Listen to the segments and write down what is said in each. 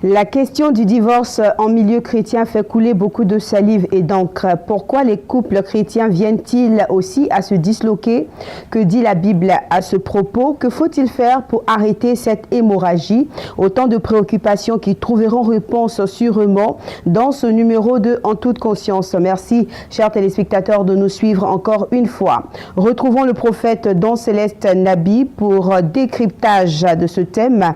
La question du divorce en milieu chrétien fait couler beaucoup de salive et d'encre. Pourquoi les couples chrétiens viennent-ils aussi à se disloquer? Que dit la Bible à ce propos? Que faut-il faire pour arrêter cette hémorragie? Autant de préoccupations qui trouveront réponse sûrement dans ce numéro de En toute conscience. Merci, chers téléspectateurs, de nous suivre encore une fois. Retrouvons le prophète Don Céleste Nabi pour décryptage de ce thème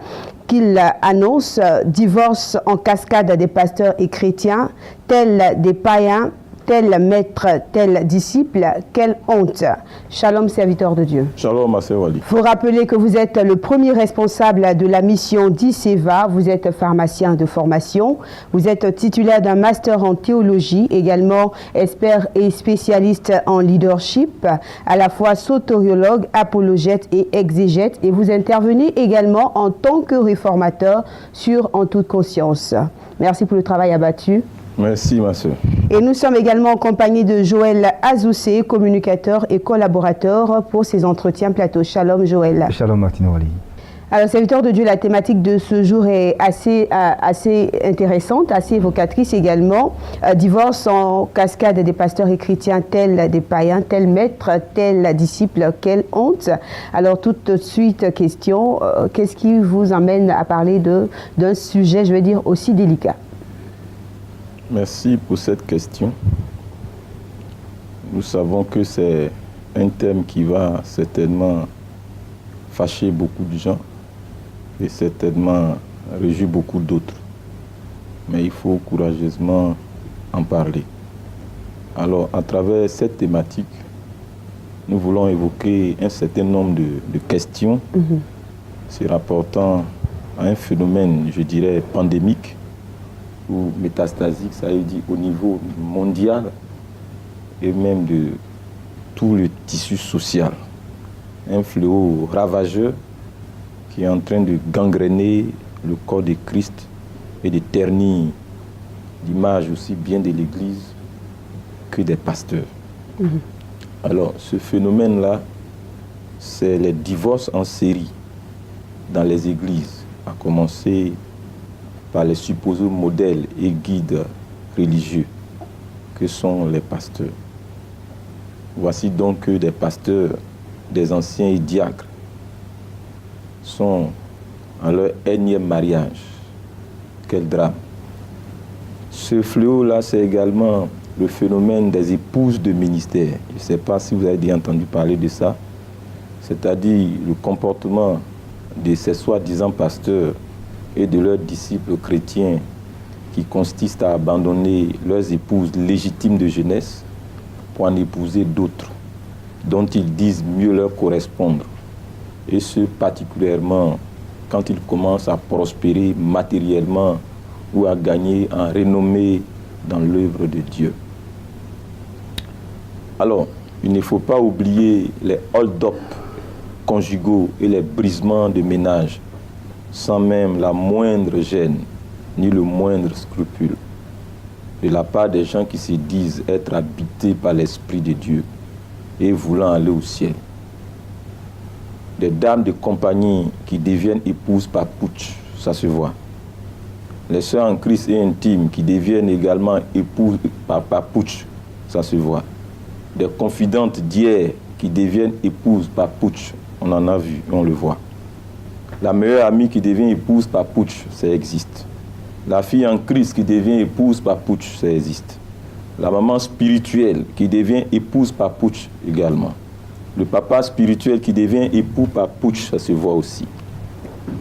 qu'il annonce, divorce en cascade des pasteurs et chrétiens, tels des païens, tel maître, tel disciple, quelle honte. Shalom, serviteur de Dieu. Shalom, ma sœur Wali. Il faut rappeler que vous êtes le premier responsable de la mission d'ICEVA. Vous êtes pharmacien de formation. Vous êtes titulaire d'un master en théologie, également expert et spécialiste en leadership, à la fois soteriologue, apologète et exégète. Et vous intervenez également en tant que réformateur sur En toute conscience. Merci pour le travail abattu. Merci, ma soeur. Et nous sommes également en compagnie de Joël Azoussé, communicateur et collaborateur pour ces entretiens plateau. Shalom, Joël. Shalom, Martine Wali. Alors, serviteur de Dieu, la thématique de ce jour est assez intéressante, assez évocatrice également. Divorce en cascade des pasteurs et chrétiens, tels des païens, tel maître, tel disciple, quelle honte. Alors, tout de suite, question, qu'est-ce qui vous amène à parler d'un sujet, je vais dire, aussi délicat? Merci pour cette question. Nous savons que c'est un thème qui va certainement fâcher beaucoup de gens et certainement réjouir beaucoup d'autres. Mais il faut courageusement en parler. Alors, à travers cette thématique, nous voulons évoquer un certain nombre de questions se rapportant à un phénomène, je dirais, pandémique ou métastasique, ça veut dire au niveau mondial et même de tout le tissu social. Un fléau ravageur qui est en train de gangréner le corps de Christ et de ternir l'image aussi bien de l'Église que des pasteurs. Alors, ce phénomène-là, c'est les divorces en série dans les églises, à commencer par les supposés modèles et guides religieux que sont les pasteurs. Voici donc que des pasteurs, des anciens et diacres sont en leur énième mariage. Quel drame. Ce fléau-là, c'est également le phénomène des épouses de ministère. Je ne sais pas si vous avez déjà entendu parler de ça. C'est-à-dire le comportement de ces soi-disant pasteurs et de leurs disciples chrétiens qui consistent à abandonner leurs épouses légitimes de jeunesse pour en épouser d'autres dont ils disent mieux leur correspondre. Et ce, particulièrement quand ils commencent à prospérer matériellement ou à gagner en renommée dans l'œuvre de Dieu. Alors, il ne faut pas oublier les hold-up conjugaux et les brisements de ménage sans même la moindre gêne, ni le moindre scrupule, de la part des gens qui se disent être habités par l'Esprit de Dieu et voulant aller au ciel. Des dames de compagnie qui deviennent épouses par putsch, ça se voit. Les sœurs en Christ et intimes qui deviennent également épouses par putsch, ça se voit. Des confidentes d'hier qui deviennent épouses par putsch, on en a vu, on le voit. La meilleure amie qui devient épouse par putsch, ça existe. La fille en Christ qui devient épouse par putsch, ça existe. La maman spirituelle qui devient épouse par putsch également. Le papa spirituel qui devient époux par putsch, ça se voit aussi.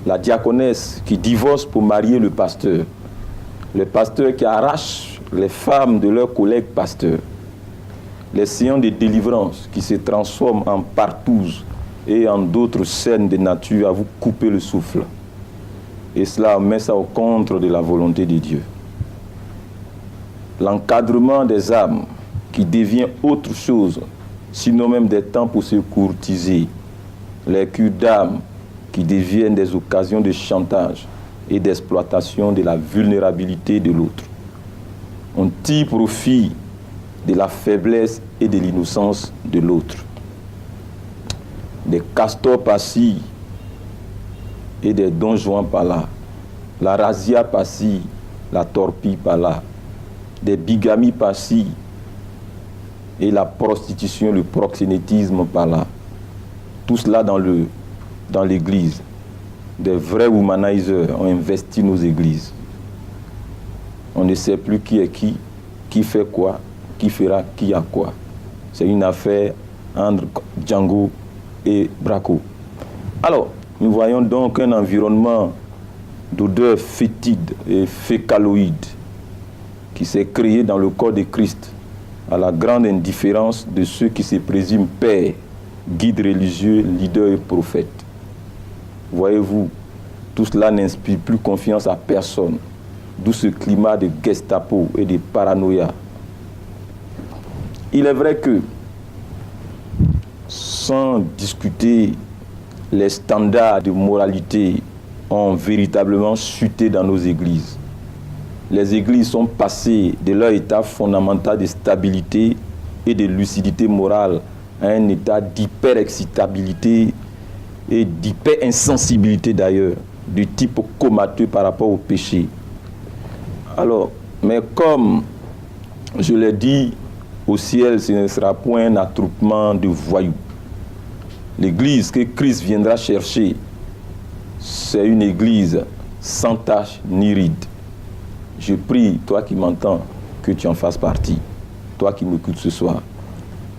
La diaconesse qui divorce pour marier le pasteur. Le pasteur qui arrache les femmes de leurs collègues pasteurs. Les séances de délivrance qui se transforment en partouze et en d'autres scènes de nature à vous couper le souffle. Et cela met ça au contre de la volonté de Dieu. L'encadrement des âmes qui devient autre chose, sinon même des temps pour se courtiser. Les cures d'âme qui deviennent des occasions de chantage et d'exploitation de la vulnérabilité de l'autre. On tire profit de la faiblesse et de l'innocence de l'autre. Des castors par-ci et des Don Juan par là, la razzia par-ci, la torpille par-là, des bigamies par-ci, et la prostitution, le proxénétisme par-là. Tout cela dans l'église. Des vrais womanizers ont investi nos églises. On ne sait plus qui est qui fait quoi, qui fera qui a quoi. C'est une affaire entre Django et Braco. Alors, nous voyons donc un environnement d'odeur fétide et fécaloïde qui s'est créé dans le corps de Christ à la grande indifférence de ceux qui se présument pères, guides religieux, leaders et prophètes. Voyez-vous, tout cela n'inspire plus confiance à personne, d'où ce climat de Gestapo et de paranoïa. Il est vrai que, sans discuter, les standards de moralité ont véritablement chuté dans nos églises. Les églises sont passées de leur état fondamental de stabilité et de lucidité morale à un état d'hyper-excitabilité et d'hyper-insensibilité d'ailleurs, du type comateux par rapport au péché. Alors, mais comme je l'ai dit, au ciel, ce ne sera point un attroupement de voyous. L'église que Christ viendra chercher, c'est une église sans tache ni ride. Je prie, toi qui m'entends, que tu en fasses partie, toi qui m'écoutes ce soir.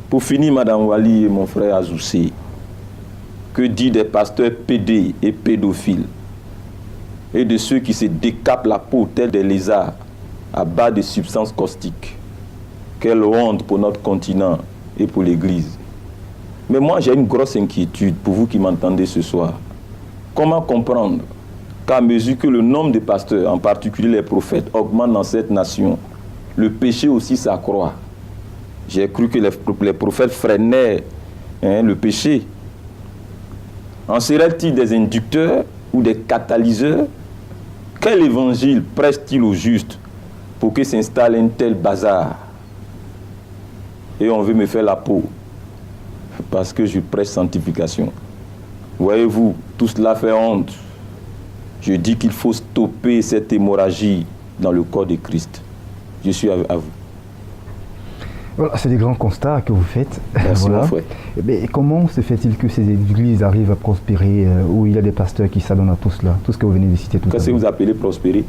Pour finir, Madame Wali et mon frère Azoussé, que dit des pasteurs pédés et pédophiles et de ceux qui se décapent la peau tels des lézards à bas de substances caustiques? Quelle honte pour notre continent et pour l'Église. Mais moi, j'ai une grosse inquiétude pour vous qui m'entendez ce soir. Comment comprendre qu'à mesure que le nombre de pasteurs, en particulier les prophètes, augmente dans cette nation, le péché aussi s'accroît? J'ai cru que les prophètes freinaient le péché. En serait-il des inducteurs ou des catalyseurs? Quel évangile presse-t-il au juste pour que s'installe un tel bazar? Et on veut me faire la peau parce que je prêche sanctification. Voyez-vous, tout cela fait honte. Je dis qu'il faut stopper cette hémorragie dans le corps de Christ. Je suis à vous. Voilà, c'est des grands constats que vous faites. Merci, voilà. mon frère. Mais comment se fait-il que ces églises arrivent à prospérer, où il y a des pasteurs qui s'adonnent à tout cela, tout ce que vous venez de citer tout à l'heure? Qu'est-ce que vous appelez prospérer?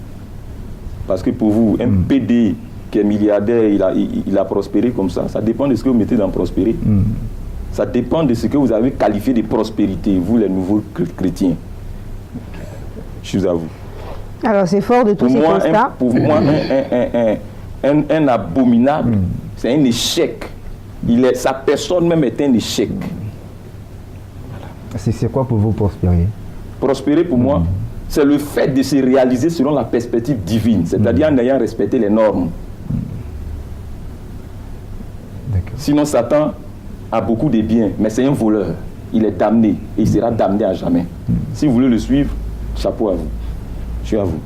Parce que pour vous, un PD qui est milliardaire, il a prospéré comme ça. Ça dépend de ce que vous mettez dans prospérer. Ça dépend de ce que vous avez qualifié de prospérité, vous les nouveaux chrétiens. Je suis à vous. Alors c'est fort de tous ces constats. Pour moi, un abominable, c'est un échec. Sa personne même est un échec. C'est quoi pour vous prospérer? Prospérer pour moi, c'est le fait de se réaliser selon la perspective divine, c'est-à-dire en ayant respecté les normes. Sinon, Satan a beaucoup de biens, mais c'est un voleur. Il est damné et il sera damné à jamais. Si vous voulez le suivre, chapeau à vous. Je suis à vous.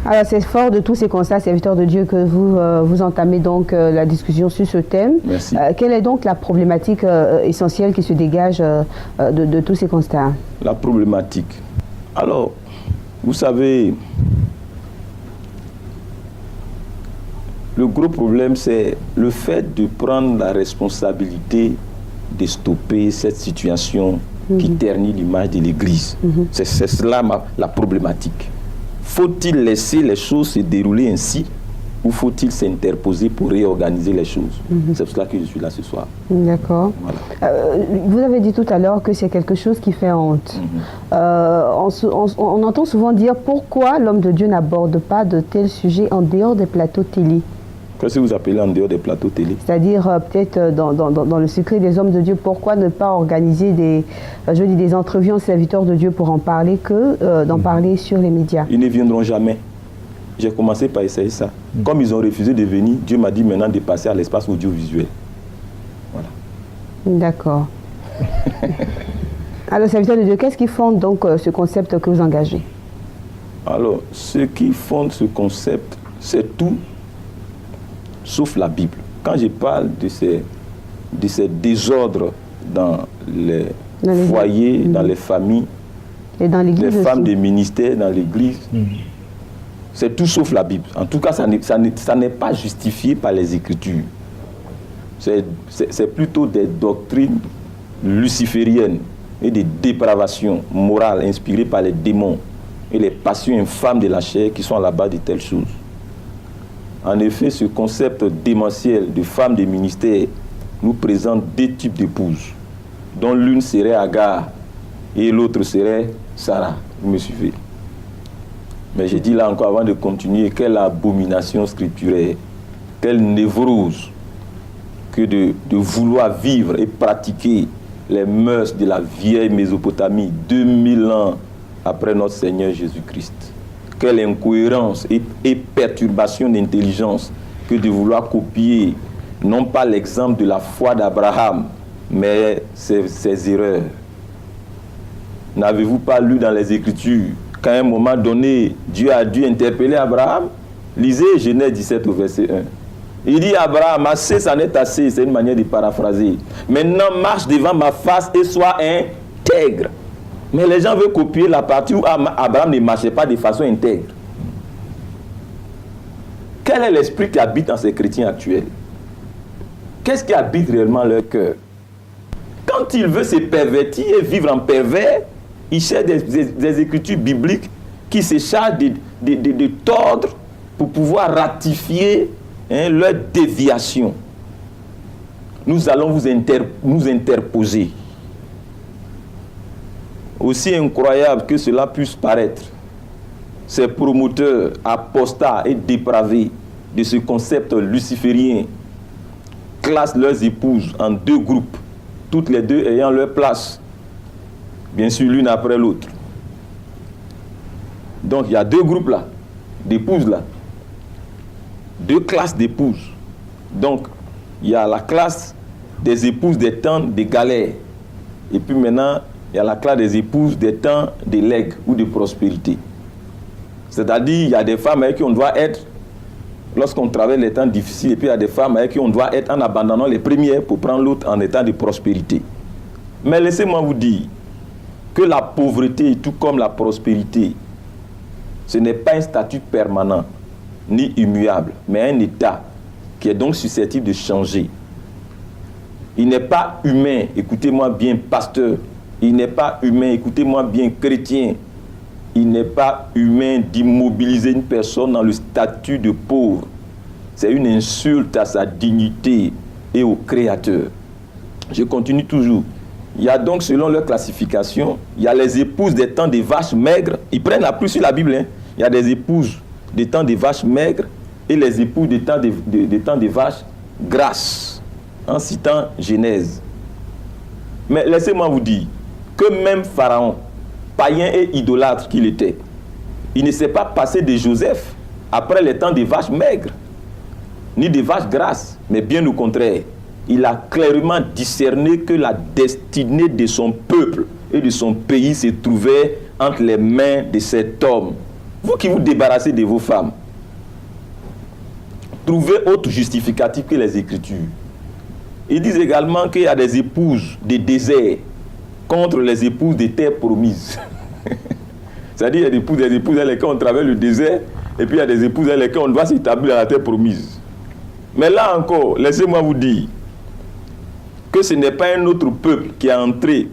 Alors c'est fort de tous ces constats, serviteurs de Dieu, que vous entamez donc la discussion sur ce thème. Merci. Quelle est donc la problématique essentielle qui se dégage de tous ces constats? La problématique. Alors, vous savez, le gros problème, c'est le fait de prendre la responsabilité de stopper cette situation qui ternit l'image de l'Église. C'est cela la problématique. Faut-il laisser les choses se dérouler ainsi ou faut-il s'interposer pour réorganiser les choses? C'est pour cela que je suis là ce soir. D'accord. Voilà. Vous avez dit tout à l'heure que c'est quelque chose qui fait honte. On entend souvent dire pourquoi l'homme de Dieu n'aborde pas de tels sujets en dehors des plateaux télé. Qu'est-ce que vous appelez en dehors des plateaux télé? C'est-à-dire peut-être dans le secret des hommes de Dieu, pourquoi ne pas organiser des entrevues en serviteurs de Dieu pour en parler que d'en parler sur les médias? Ils ne viendront jamais. J'ai commencé par essayer ça. Comme ils ont refusé de venir, Dieu m'a dit maintenant de passer à l'espace audiovisuel. Voilà. D'accord. Alors, serviteurs de Dieu, qu'est-ce qui fonde donc ce concept que vous engagez? Alors, ce qui fonde ce concept, c'est tout sauf la Bible. Quand je parle de ces désordres dans les foyers, dans les familles, et dans l'Église les femmes aussi. des ministères dans l'Église, C'est tout sauf la Bible. En tout cas, ça n'est pas justifié par les Écritures. C'est plutôt des doctrines lucifériennes et des dépravations morales inspirées par les démons et les passions infâmes de la chair qui sont à la base de telles choses. En effet, ce concept démentiel de femme de ministère nous présente deux types d'épouses, dont l'une serait Agar et l'autre serait Sarah. Vous me suivez? Mais j'ai dit là encore avant de continuer, quelle abomination scripturaire, quelle névrose que de vouloir vivre et pratiquer les mœurs de la vieille Mésopotamie, 2000 ans après notre Seigneur Jésus-Christ. Quelle incohérence et perturbation d'intelligence que de vouloir copier, non pas l'exemple de la foi d'Abraham, mais ses erreurs. N'avez-vous pas lu dans les Écritures qu'à un moment donné, Dieu a dû interpeller Abraham? Lisez Genèse 17 au verset 1. Il dit à Abraham, assez, ça n'est assez, c'est une manière de paraphraser. Maintenant, marche devant ma face et sois intègre. Mais les gens veulent copier la partie où Abraham ne marchait pas de façon intègre. Quel est l'esprit qui habite dans ces chrétiens actuels? Qu'est-ce qui habite réellement leur cœur? Quand il veut se pervertir et vivre en pervers, il cherche des écritures bibliques qui se chargent de tordre pour pouvoir ratifier leur déviation. Nous allons nous interposer. Aussi incroyable que cela puisse paraître, ces promoteurs apostats et dépravés de ce concept luciférien classent leurs épouses en deux groupes, toutes les deux ayant leur place, bien sûr l'une après l'autre. Donc il y a deux groupes là, d'épouses là, deux classes d'épouses. Donc il y a la classe des épouses des temps de galère, et puis maintenant il y a la classe des épouses des temps de legs ou de prospérité. C'est-à-dire, il y a des femmes avec qui on doit être, lorsqu'on traverse les temps difficiles, et puis il y a des femmes avec qui on doit être en abandonnant les premières pour prendre l'autre en état de prospérité. Mais laissez-moi vous dire que la pauvreté, tout comme la prospérité, ce n'est pas un statut permanent, ni immuable, mais un état qui est donc susceptible de changer. Il n'est pas humain, écoutez-moi bien, pasteur, il n'est pas humain, écoutez-moi bien, chrétien, il n'est pas humain d'immobiliser une personne dans le statut de pauvre. C'est une insulte à sa dignité et au Créateur. Je continue toujours. Il y a donc, selon leur classification, il y a les épouses des temps des vaches maigres. Ils prennent la plus sur la Bible. Il y a des épouses des temps des vaches maigres et les épouses des temps des vaches grasses, en citant Genèse. Mais laissez-moi vous dire que même Pharaon, païen et idolâtre qu'il était, il ne s'est pas passé de Joseph après les temps des vaches maigres, ni des vaches grasses, mais bien au contraire. Il a clairement discerné que la destinée de son peuple et de son pays se trouvait entre les mains de cet homme. Vous qui vous débarrassez de vos femmes, trouvez autre justificatif que les Écritures. Ils disent également qu'il y a des épouses des déserts contre les épouses des terres promises. C'est-à-dire qu'il y a des épouses avec lesquelles on traverse le désert, et puis il y a des épouses avec lesquelles on doit s'établir à la terre promise. Mais là encore, laissez-moi vous dire que ce n'est pas un autre peuple qui est entré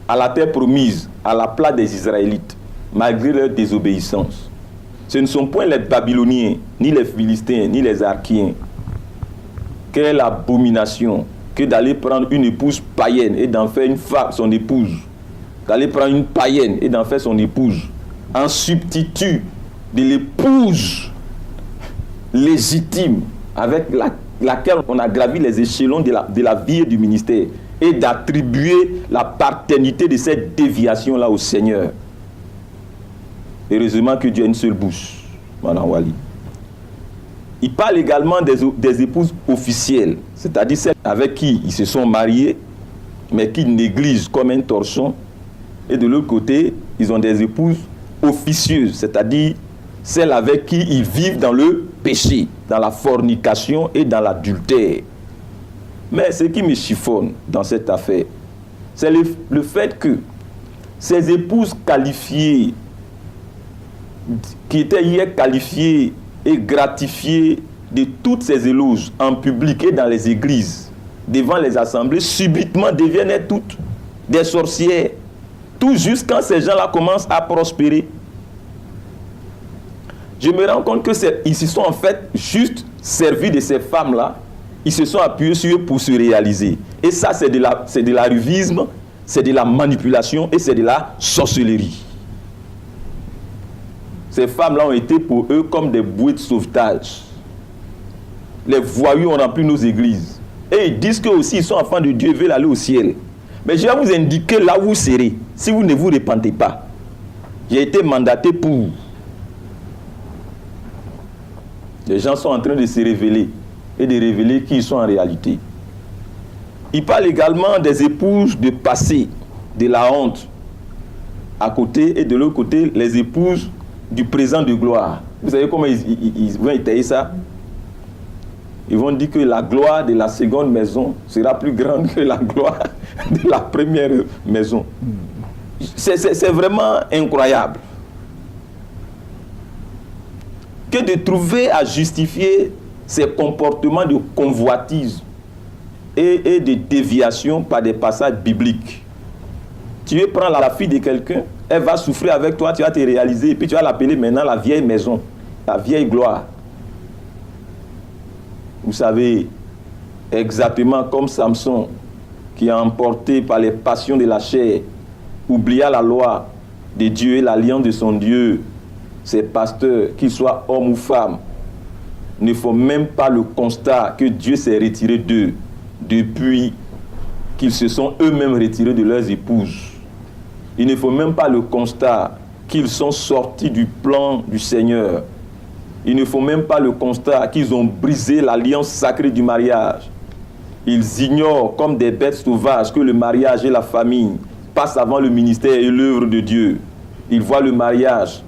à la terre promise, à la place des Israélites, malgré leur désobéissance. Ce ne sont point les Babyloniens, ni les Philistins, ni les Archiens. Quelle est l'abomination que d'aller prendre une épouse païenne et d'en faire une femme, son épouse. D'aller prendre une païenne et d'en faire son épouse. En substitut de l'épouse légitime avec laquelle on a gravi les échelons de la vie et du ministère, et d'attribuer la paternité de cette déviation-là au Seigneur. Heureusement que Dieu a une seule bouche, Madame Wali. Il parle également des épouses officielles, c'est-à-dire celles avec qui ils se sont mariés, mais qui négligent comme un torchon. Et de l'autre côté, ils ont des épouses officieuses, c'est-à-dire celles avec qui ils vivent dans le péché, dans la fornication et dans l'adultère. Mais ce qui me chiffonne dans cette affaire, c'est le fait que ces épouses qualifiées qui était hier qualifié et gratifié de toutes ces éloges en public et dans les églises, devant les assemblées, subitement deviennent toutes des sorcières, tout juste quand ces gens-là commencent à prospérer. Je me rends compte qu'ils se sont en fait juste servis de ces femmes-là, ils se sont appuyés sur eux pour se réaliser. Et ça, c'est de l'arrivisme, c'est de la manipulation et c'est de la sorcellerie. Ces femmes-là ont été pour eux comme des bouées de sauvetage. Les voyous ont rempli nos églises. Et ils disent qu'eux aussi, ils sont enfants de Dieu, ils veulent aller au ciel. Mais je vais vous indiquer là où vous serez, si vous ne vous repentez pas. J'ai été mandaté pour. Les gens sont en train de se révéler et de révéler qui ils sont en réalité. Il parle également des épouses de passé, de la honte, à côté, et de l'autre côté, les épouses du présent de gloire. Vous savez comment ils vont étayer ça? Ils vont dire que la gloire de la seconde maison sera plus grande que la gloire de la première maison. C'est vraiment incroyable. Que de trouver à justifier ces comportements de convoitise et de déviation par des passages bibliques. Tu veux prendre la fille de quelqu'un, elle va souffrir avec toi, tu vas te réaliser, et puis tu vas l'appeler maintenant la vieille maison, la vieille gloire. Vous savez, exactement comme Samson, qui est emporté par les passions de la chair, oublia la loi de Dieu et l'alliance de son Dieu. Ces pasteurs, qu'ils soient hommes ou femmes, ne font même pas le constat que Dieu s'est retiré d'eux depuis qu'ils se sont eux-mêmes retirés de leurs épouses. Il ne faut même pas le constat qu'ils sont sortis du plan du Seigneur. Il ne faut même pas le constat qu'ils ont brisé l'alliance sacrée du mariage. Ils ignorent comme des bêtes sauvages que le mariage et la famille passent avant le ministère et l'œuvre de Dieu. Ils voient le mariage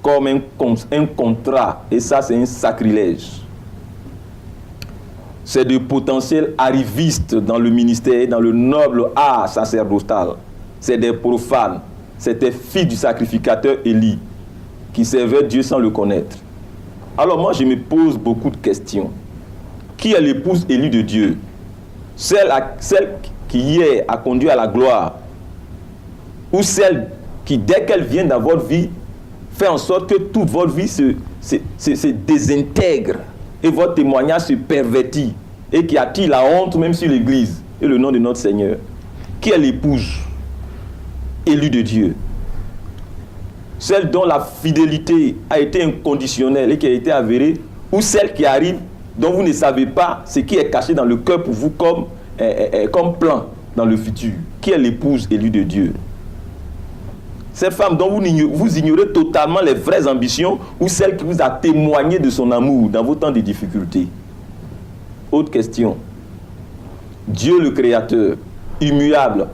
comme un contrat, et ça c'est un sacrilège. C'est de potentiels arrivistes dans le ministère et dans le noble art sacerdotal. C'est des profanes, c'est des filles du sacrificateur Élie qui servaient Dieu sans le connaître. Alors moi je me pose beaucoup de questions. Qui est l'épouse élue de Dieu? Celle qui hier a conduit à la gloire, ou celle qui dès qu'elle vient dans votre vie fait en sorte que toute votre vie se désintègre et votre témoignage se pervertit et qui attire la honte même sur l'Église et le nom de notre Seigneur? Qui est l'épouse élue de Dieu? Celle dont la fidélité a été inconditionnelle et qui a été avérée, ou celle qui arrive dont vous ne savez pas ce qui est caché dans le cœur pour vous comme plan dans le futur? Qui est l'épouse élue de Dieu? Cette femme dont vous ignorez totalement les vraies ambitions, ou celle qui vous a témoigné de son amour dans vos temps de difficulté? Autre question. Dieu le Créateur, immuable,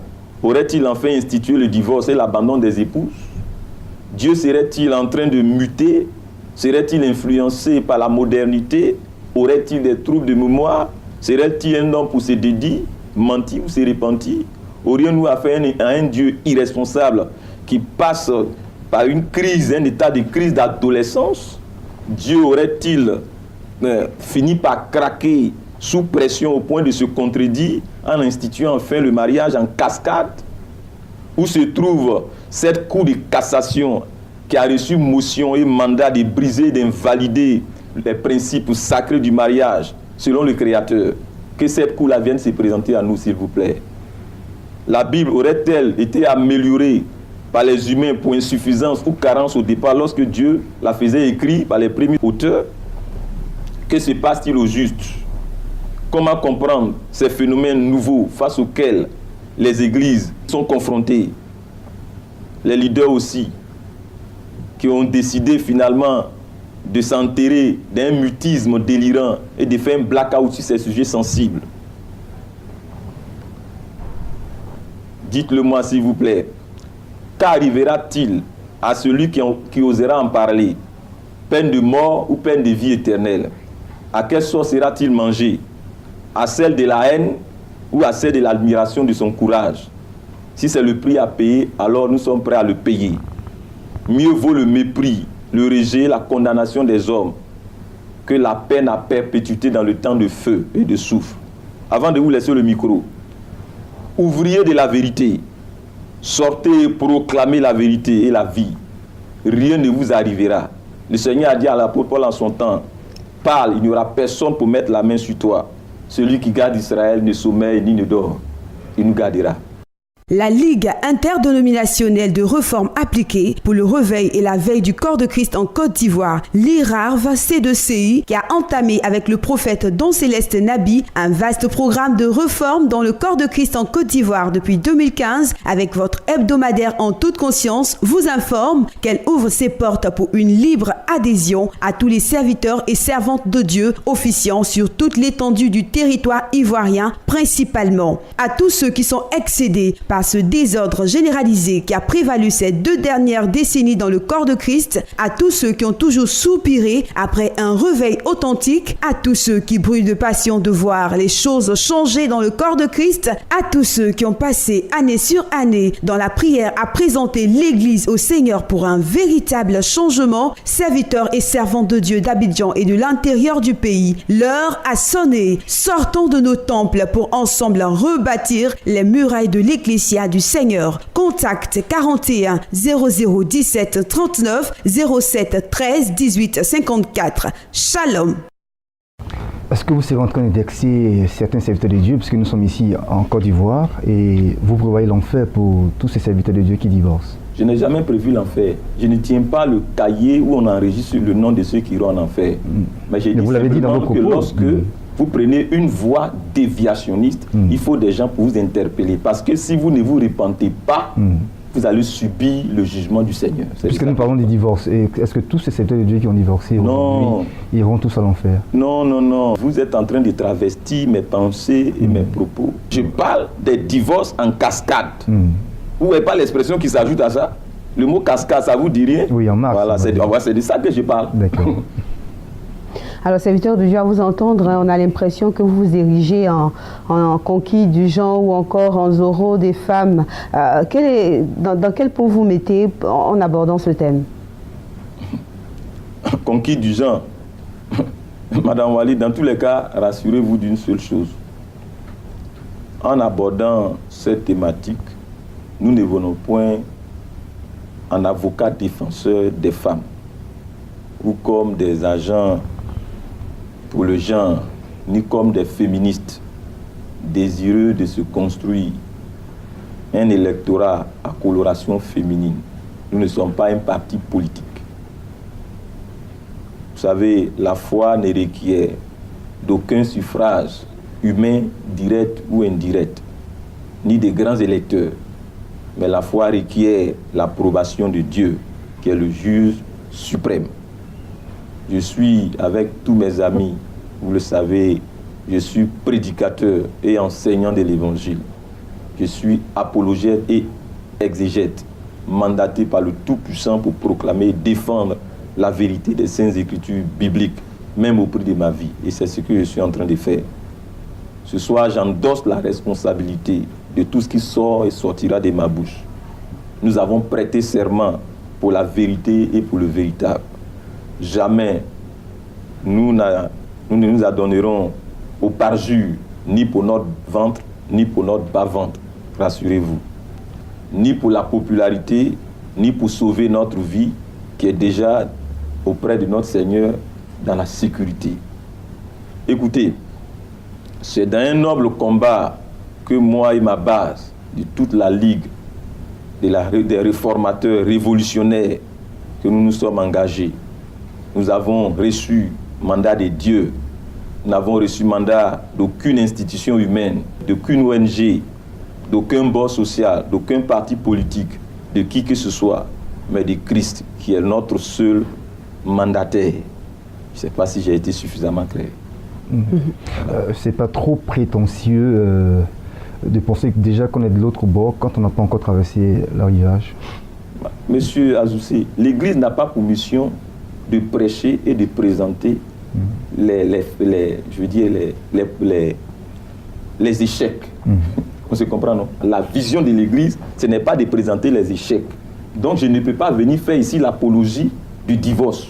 aurait-il enfin institué le divorce et l'abandon des épouses? Dieu serait-il en train de muter? Serait-il influencé par la modernité? Aurait-il des troubles de mémoire? Serait-il un homme pour se dédier, mentir ou se repentir? Aurions-nous affaire à un Dieu irresponsable qui passe par une crise, un état de crise d'adolescence? Dieu aurait-il fini par craquer sous pression au point de se contredire en instituant enfin le mariage en cascade? Où se trouve cette cour de cassation qui a reçu motion et mandat de briser et d'invalider les principes sacrés du mariage selon le Créateur? Que cette cour-là vienne se présenter à nous, s'il vous plaît. La Bible aurait-elle été améliorée par les humains pour insuffisance ou carence au départ lorsque Dieu la faisait écrire par les premiers auteurs? Que se passe-t-il au juste? Comment comprendre ces phénomènes nouveaux face auxquels les églises sont confrontées? Les leaders aussi, qui ont décidé finalement de s'enterrer d'un mutisme délirant et de faire un blackout sur ces sujets sensibles. Dites-le-moi s'il vous plaît. Qu'arrivera-t-il à celui qui osera en parler? Peine de mort ou peine de vie éternelle? À quelle sauce sera-t-il mangé? À celle de la haine ou à celle de l'admiration de son courage? Si c'est le prix à payer, alors nous sommes prêts à le payer. Mieux vaut le mépris le rejet, la condamnation des hommes que la peine à perpétuité dans le temps de feu et de soufre. Avant de vous laisser le micro, ouvriers de la vérité, sortez et proclamez la vérité et la vie. Rien ne vous arrivera. Le Seigneur a dit à l'apôtre Paul en son temps, parle, il n'y aura personne pour mettre la main sur toi. Celui qui garde Israël ne sommeille ni ne dort. Il nous gardera. La Ligue interdénominationnelle de réforme appliquée pour le réveil et la veille du corps de Christ en Côte d'Ivoire, l'IRARV C2CI, qui a entamé avec le prophète Don Céleste Nabi un vaste programme de réforme dans le corps de Christ en Côte d'Ivoire depuis 2015, avec votre hebdomadaire en toute conscience, vous informe qu'elle ouvre ses portes pour une libre adhésion à tous les serviteurs et servantes de Dieu officiant sur toute l'étendue du territoire ivoirien, principalement à tous ceux qui sont excédés par ce désordre généralisé qui a prévalu ces 2 dernières décennies dans le corps de Christ, à tous ceux qui ont toujours soupiré après un réveil authentique, à tous ceux qui brûlent de passion de voir les choses changer dans le corps de Christ, à tous ceux qui ont passé année sur année dans la prière à présenter l'Église au Seigneur pour un véritable changement, serviteurs et servantes de Dieu d'Abidjan et de l'intérieur du pays, l'heure a sonné. Sortons de nos temples pour ensemble rebâtir les murailles de l'Ecclésia du Seigneur. Contact 41 00 17 39 07 13 18 54. Shalom. Est-ce que vous serez en train d'indexer certains serviteurs de Dieu, puisque nous sommes ici en Côte d'Ivoire, et vous prévoyez l'enfer pour tous ces serviteurs de Dieu qui divorcent? Je n'ai jamais prévu l'enfer. Je ne tiens pas le cahier où on enregistre le nom de ceux qui iront en enfer. Mais j'ai dit vous l'avez dit dans vos propos. Que lorsque vous prenez une voie déviationniste, il faut des gens pour vous interpeller. Parce que si vous ne vous repentez pas, vous allez subir le jugement du Seigneur. Puisque nous parlons des divorces, est-ce que tous ces serviteurs de Dieu qui ont divorcé iront tous à l'enfer? Non, non, non. Vous êtes en train de travestir mes pensées et mes propos. Je parle des divorces en cascade. Vous ne voyez pas l'expression qui s'ajoute à ça? Le mot cascade, ça vous dit rien? Oui, en mars. Voilà, c'est de ça que je parle. D'accord. Alors, serviteur de Dieu, à vous entendre, on a l'impression que vous vous érigez en conquis du genre ou encore en Zorro des femmes. Dans quel pot vous mettez en abordant ce thème? Conquis du genre. Madame Wali, dans tous les cas, rassurez-vous d'une seule chose. En abordant cette thématique, nous ne venons point en avocat défenseur des femmes ou comme des agents pour le genre, ni comme des féministes désireux de se construire un électorat à coloration féminine. Nous ne sommes pas un parti politique. Vous savez, la foi ne requiert d'aucun suffrage humain, direct ou indirect, ni des grands électeurs. Mais la foi requiert l'approbation de Dieu, qui est le juge suprême. Je suis, avec tous mes amis, vous le savez, je suis prédicateur et enseignant de l'Évangile. Je suis apologète et exégète, mandaté par le Tout-Puissant pour proclamer et défendre la vérité des Saintes Écritures bibliques, même au prix de ma vie. Et c'est ce que je suis en train de faire. Ce soir, j'endosse la responsabilité de tout ce qui sort et sortira de ma bouche. Nous avons prêté serment pour la vérité et pour le véritable. Jamais nous ne nous adonnerons au parjure, ni pour notre ventre, ni pour notre bas-ventre, rassurez-vous. Ni pour la popularité, ni pour sauver notre vie, qui est déjà auprès de notre Seigneur dans la sécurité. Écoutez, c'est dans un noble combat que moi et ma base de toute la Ligue des réformateurs révolutionnaires que nous nous sommes engagés. Nous avons reçu mandat de Dieu. Nous n'avons reçu mandat d'aucune institution humaine, d'aucune ONG, d'aucun boss social, d'aucun parti politique, de qui que ce soit, mais de Christ, qui est notre seul mandataire. Je ne sais pas si j'ai été suffisamment clair. C'est pas trop prétentieux de penser que déjà qu'on est de l'autre bord quand on n'a pas encore traversé le rivage? Monsieur Azoussé, l'Église n'a pas pour mission de prêcher et de présenter les échecs. On se comprend, non? La vision de l'Église, ce n'est pas de présenter les échecs. Donc je ne peux pas venir faire ici l'apologie du divorce,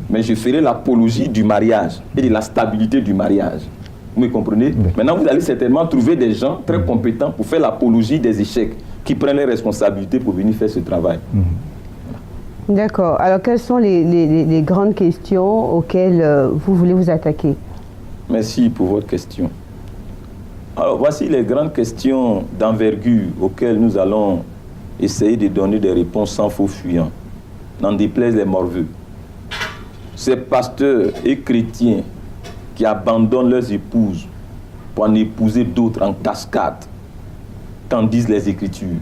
mais je ferai l'apologie du mariage et de la stabilité du mariage. Vous me comprenez? Maintenant, vous allez certainement trouver des gens très compétents pour faire l'apologie des échecs, qui prennent les responsabilités pour venir faire ce travail. D'accord. Alors, quelles sont les grandes questions auxquelles vous voulez vous attaquer? Merci pour votre question. Alors, voici les grandes questions d'envergure auxquelles nous allons essayer de donner des réponses sans faux fuyant, n'en déplaise les morveux. Ces pasteurs et chrétiens qui abandonnent leurs épouses pour en épouser d'autres en cascade, qu'en disent les Écritures.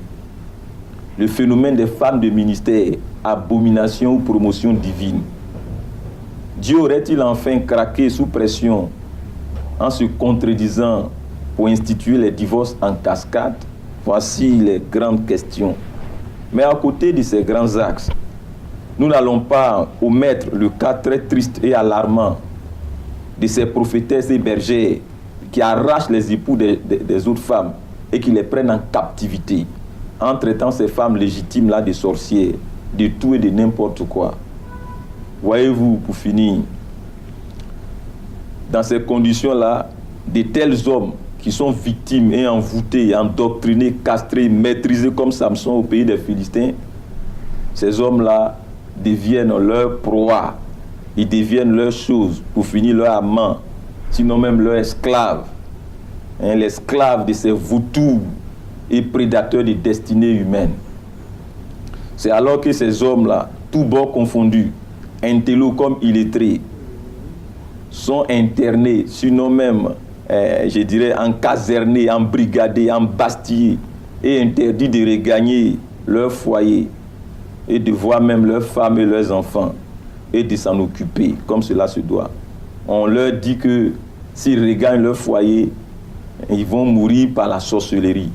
Le phénomène des femmes de ministère, abomination ou promotion divine. Dieu aurait-il enfin craqué sous pression en se contredisant pour instituer les divorces en cascade? Voici les grandes questions. Mais à côté de ces grands axes, nous n'allons pas omettre le cas très triste et alarmant de ces prophétesses et bergères qui arrachent les époux des autres femmes et qui les prennent en captivité, en traitant ces femmes légitimes-là de sorcières, de tout et de n'importe quoi. Voyez-vous, pour finir, dans ces conditions-là, de tels hommes qui sont victimes et envoûtés, endoctrinés, castrés, maîtrisés comme Samson au pays des Philistins, ces hommes-là deviennent leur proie, ils deviennent leur chose, pour finir leur amant, sinon même leur esclave. L'esclave de ces vautours et prédateurs des destinées humaines. C'est alors que ces hommes-là, tous bords confondus, intello comme illettrés, sont internés, sinon même, je dirais, encasernés, embrigadés, embastillés, et interdits de regagner leur foyer, et de voir même leurs femmes et leurs enfants, et de s'en occuper, comme cela se doit. On leur dit que s'ils regagnent leur foyer, ils vont mourir par la sorcellerie.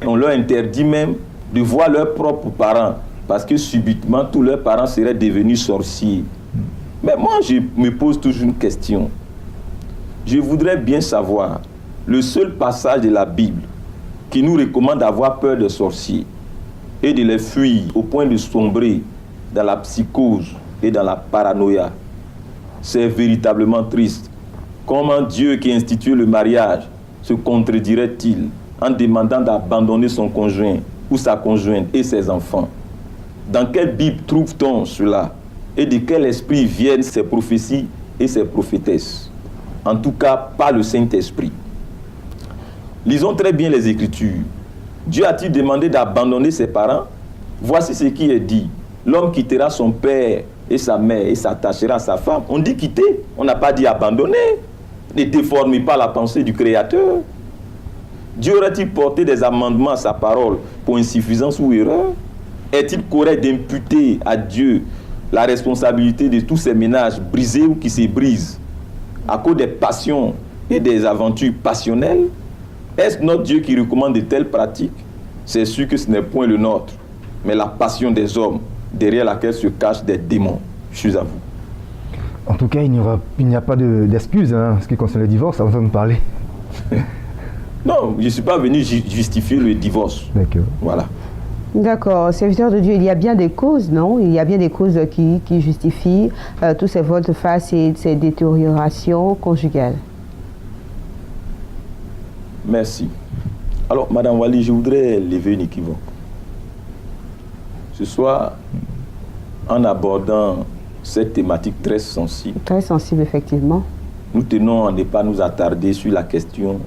On leur interdit même de voir leurs propres parents, parce que subitement, tous leurs parents seraient devenus sorciers. Mais moi, je me pose toujours une question. Je voudrais bien savoir le seul passage de la Bible qui nous recommande d'avoir peur des sorciers et de les fuir au point de sombrer dans la psychose et dans la paranoïa. C'est véritablement triste. Comment Dieu qui institue le mariage se contredirait-il en demandant d'abandonner son conjoint ou sa conjointe et ses enfants? Dans quelle Bible trouve-t-on cela? Et de quel esprit viennent ces prophéties et ces prophétesses? En tout cas, pas le Saint-Esprit. Lisons très bien les Écritures. Dieu a-t-il demandé d'abandonner ses parents? Voici ce qui est dit. L'homme quittera son père et sa mère et s'attachera à sa femme. On dit quitter, on n'a pas dit abandonner. Ne déformez pas la pensée du Créateur. Dieu aurait-il porté des amendements à sa parole pour insuffisance ou erreur? Est-il correct d'imputer à Dieu la responsabilité de tous ces ménages brisés ou qui se brisent à cause des passions et des aventures passionnelles? Est-ce notre Dieu qui recommande de telles pratiques? C'est sûr que ce n'est point le nôtre, mais la passion des hommes derrière laquelle se cachent des démons. Je suis à vous. En tout cas, il n'y a pas d'excuse en ce qui concerne le divorce, avant de nous parler. Non, je ne suis pas venu justifier le divorce. D'accord. Voilà. D'accord. Serviteur de Dieu, il y a bien des causes, non? Il y a bien des causes qui justifient tous ces volte-face et ces détériorations conjugales. Merci. Alors, Madame Wali, je voudrais lever une équivoque. Ce soir, en abordant cette thématique très sensible. Très sensible, effectivement. Nous tenons à ne pas nous attarder sur la question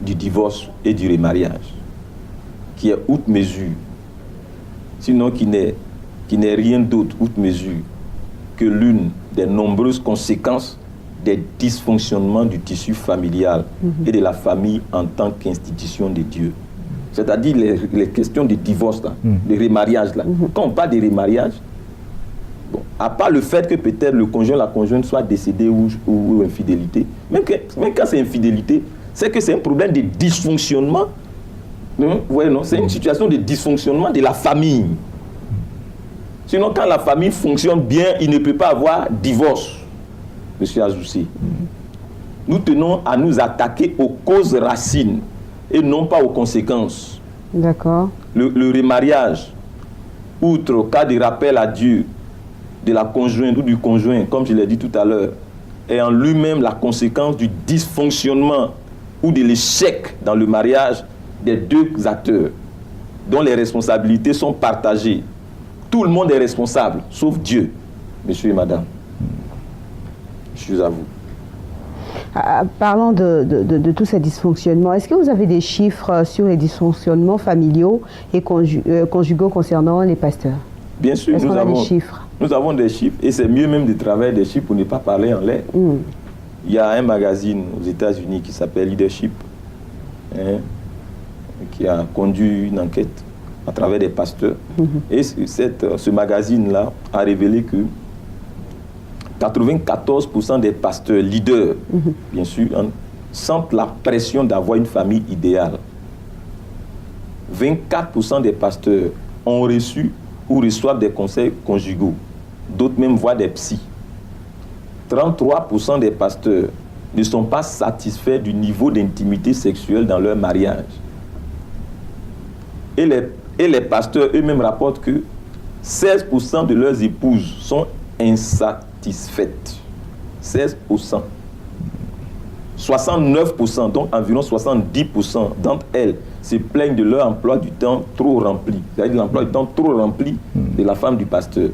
du divorce et du remariage, qui est outre mesure, sinon qui n'est rien d'autre outre mesure que l'une des nombreuses conséquences des dysfonctionnements du tissu familial et de la famille en tant qu'institution de Dieu. C'est-à-dire les questions de divorce, là, de remariage. Là. Quand on parle de remariage, bon, à part le fait que peut-être le conjoint, la conjointe soit décédé ou infidélité, même quand c'est infidélité, c'est que c'est un problème de dysfonctionnement. Vous voyez, non? C'est une situation de dysfonctionnement de la famille. Sinon, quand la famille fonctionne bien, il ne peut pas avoir divorce. Monsieur Azoussi, nous tenons à nous attaquer aux causes racines et non pas aux conséquences. D'accord. Le remariage, outre au cas de rappel à Dieu de la conjointe ou du conjoint, comme je l'ai dit tout à l'heure, est en lui-même la conséquence du dysfonctionnement ou de l'échec dans le mariage des deux acteurs, dont les responsabilités sont partagées. Tout le monde est responsable, sauf Dieu, monsieur et madame. Je suis à vous. Parlant de tous ces dysfonctionnements, est-ce que vous avez des chiffres sur les dysfonctionnements familiaux et conjugaux concernant les pasteurs? Bien sûr, nous avons des chiffres et c'est mieux même de travailler des chiffres pour ne pas parler en l'air. Il y a un magazine aux États-Unis qui s'appelle Leadership, hein, qui a conduit une enquête à travers des pasteurs. Et ce magazine-là a révélé que 94% des pasteurs leaders, bien sûr, sentent la pression d'avoir une famille idéale. 24% des pasteurs ont reçu ou reçoivent des conseils conjugaux. D'autres même voient des psys. 33% des pasteurs ne sont pas satisfaits du niveau d'intimité sexuelle dans leur mariage. Et les pasteurs eux-mêmes rapportent que 16% de leurs épouses sont insatisfaites. 16%. 69%, donc environ 70% d'entre elles se plaignent de leur emploi du temps trop rempli. C'est-à-dire l'emploi du temps trop rempli de la femme du pasteur.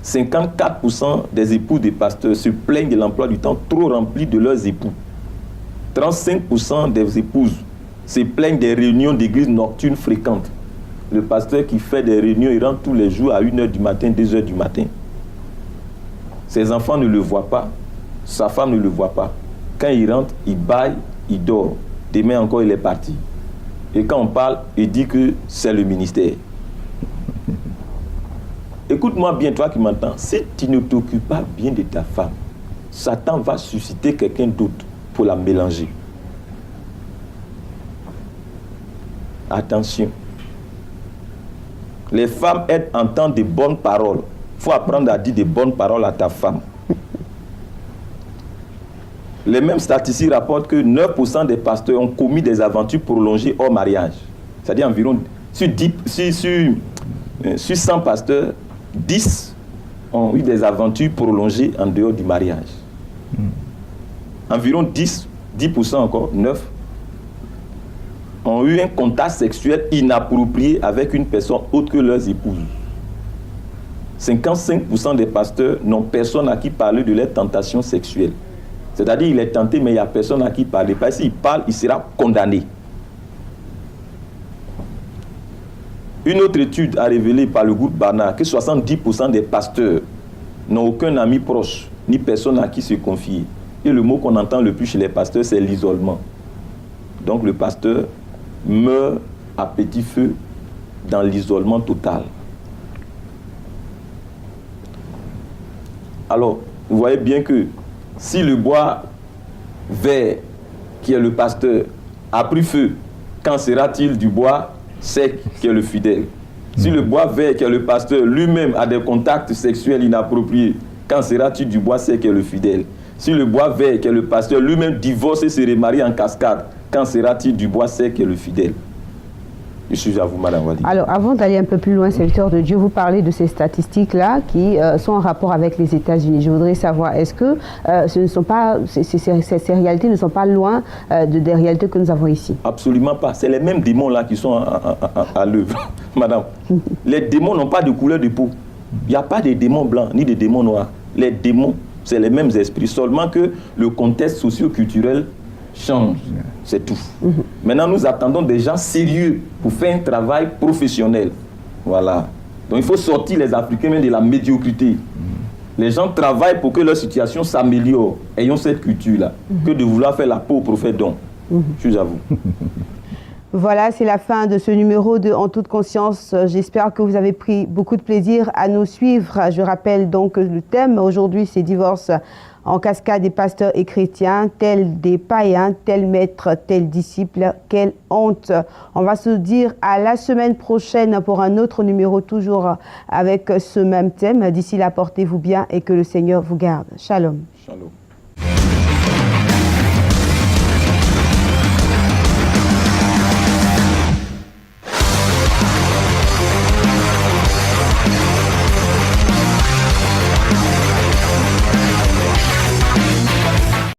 54% des époux des pasteurs se plaignent de l'emploi du temps trop rempli de leurs époux. 35% des épouses se plaignent des réunions d'église nocturnes fréquentes. Le pasteur qui fait des réunions, il rentre tous les jours à 1h du matin, 2h du matin. Ses enfants ne le voient pas, sa femme ne le voit pas. Quand il rentre, il baille, il dort. Demain encore, il est parti. Et quand on parle, il dit que c'est le ministère. Écoute-moi bien, toi qui m'entends. Si tu ne t'occupes pas bien de ta femme, Satan va susciter quelqu'un d'autre pour la mélanger. Attention. Les femmes entendent de bonnes paroles. Il faut apprendre à dire de bonnes paroles à ta femme. Les mêmes statistiques rapportent que 9% des pasteurs ont commis des aventures prolongées hors mariage. C'est-à-dire environ sur 100 pasteurs, 10 ont eu des aventures prolongées en dehors du mariage. Environ 10% encore, 9, ont eu un contact sexuel inapproprié avec une personne autre que leurs épouses. 55% des pasteurs n'ont personne à qui parler de leurs tentations sexuelles. C'est-à-dire qu'il est tenté, mais il n'y a personne à qui parler. Parce que s'il parle, il sera condamné. Une autre étude a révélé par le groupe Barna que 70% des pasteurs n'ont aucun ami proche, ni personne à qui se confier. Et le mot qu'on entend le plus chez les pasteurs, c'est l'isolement. Donc le pasteur meurt à petit feu dans l'isolement total. Alors, vous voyez bien que si le bois vert, qui est le pasteur, a pris feu, qu'en sera-t-il du bois sec, qui est le fidèle? Si le bois vert, qui est le pasteur, lui-même a des contacts sexuels inappropriés, qu'en sera-t-il du bois sec, qui est le fidèle? Si le bois vert, qui est le pasteur, lui-même divorce et se remarie en cascade, qu'en sera-t-il du bois sec, qui est le fidèle? Je suis à vous, Madame Wadi. Alors, avant d'aller un peu plus loin, serviteur de Dieu, vous parlez de ces statistiques-là qui sont en rapport avec les États-Unis. Je voudrais savoir, est-ce que ces réalités ne sont pas loin des réalités que nous avons ici? Absolument pas. C'est les mêmes démons-là qui sont à l'œuvre, Madame. Les démons n'ont pas de couleur de peau. Il n'y a pas de démons blancs ni de démons noirs. Les démons, c'est les mêmes esprits, seulement que le contexte socio-culturel change. C'est tout. Maintenant, nous attendons des gens sérieux pour faire un travail professionnel. Voilà. Donc, il faut sortir les Africains même de la médiocrité. Les gens travaillent pour que leur situation s'améliore. Ayons cette culture-là. Que de vouloir faire la peau au prophète don. Je vous avoue. Voilà, c'est la fin de ce numéro de En toute conscience. J'espère que vous avez pris beaucoup de plaisir à nous suivre. Je rappelle donc que le thème aujourd'hui, c'est divorce en cascade des pasteurs et chrétiens, tels des païens, tel maître, tel disciple, quelle honte. On va se dire à la semaine prochaine pour un autre numéro, toujours avec ce même thème. D'ici là, portez-vous bien et que le Seigneur vous garde. Shalom. Shalom.